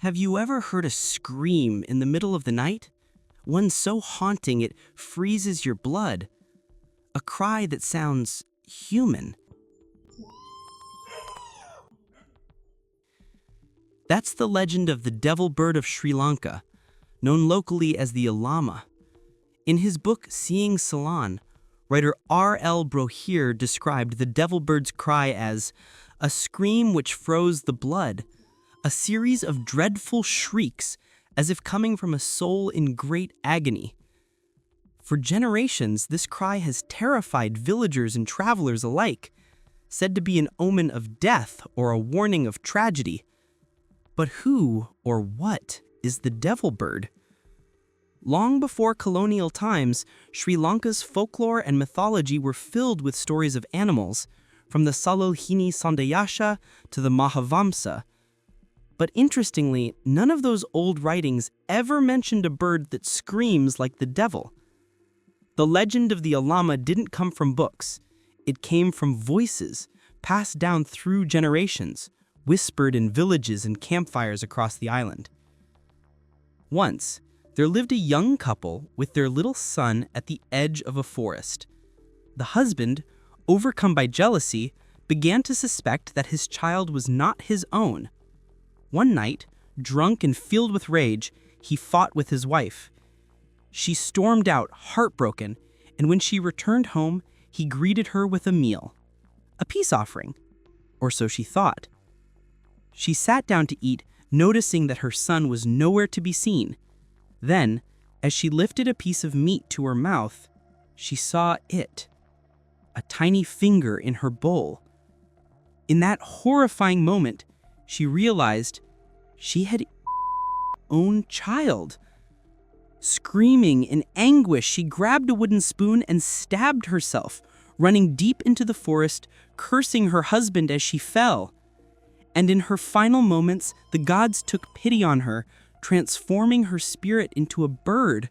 Have you ever heard a scream in the middle of the night? One so haunting it freezes your blood. A cry that sounds human. That's the legend of the devil bird of Sri Lanka, known locally as the Ulama. In his book Seeing Ceylon, writer R.L. Brohier described the devil bird's cry as a scream which froze the blood, a series of dreadful shrieks as if coming from a soul in great agony. For generations, this cry has terrified villagers and travelers alike, said to be an omen of death or a warning of tragedy. But who or what is the devil bird? Long before colonial times, Sri Lanka's folklore and mythology were filled with stories of animals, from the Salulhini Sandayasha to the Mahavamsa. But interestingly, none of those old writings ever mentioned a bird that screams like the devil. The legend of the Ulama didn't come from books. It came from voices, passed down through generations, whispered in villages and campfires across the island. Once, there lived a young couple with their little son at the edge of a forest. The husband, overcome by jealousy, began to suspect that his child was not his own. One night, drunk and filled with rage, he fought with his wife. She stormed out, heartbroken, and when she returned home, he greeted her with a meal. A peace offering, or so she thought. She sat down to eat, noticing that her son was nowhere to be seen. Then, as she lifted a piece of meat to her mouth, she saw it, a tiny finger in her bowl. In that horrifying moment, she realized she had own child. Screaming in anguish, she grabbed a wooden spoon and stabbed herself, running deep into the forest, cursing her husband as she fell. And in her final moments, the gods took pity on her, transforming her spirit into a bird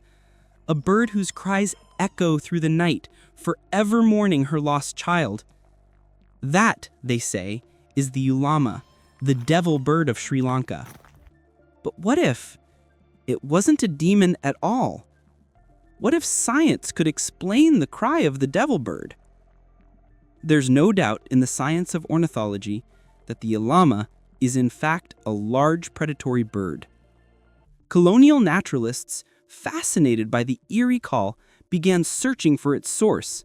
whose cries echo through the night, forever mourning her lost child. That, they say, is the Ulama, the devil bird of Sri Lanka. But what if it wasn't a demon at all? What if science could explain the cry of the devil bird? There's no doubt in the science of ornithology that the Ulama is in fact a large predatory bird. Colonial naturalists, fascinated by the eerie call, began searching for its source.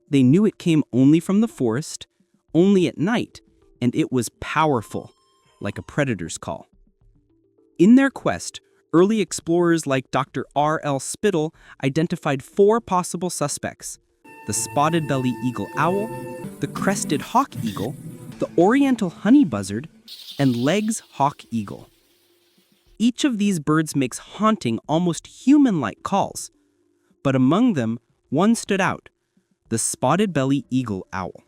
They knew it came only from the forest, only at night, and it was powerful, like a predator's call. In their quest, early explorers like Dr. R.L. Spittle identified 4 possible suspects: the spotted belly eagle owl, the crested hawk eagle, the oriental honey buzzard, and Legg's hawk eagle. Each of these birds makes haunting, almost human-like calls, but among them, one stood out: the spotted belly eagle owl.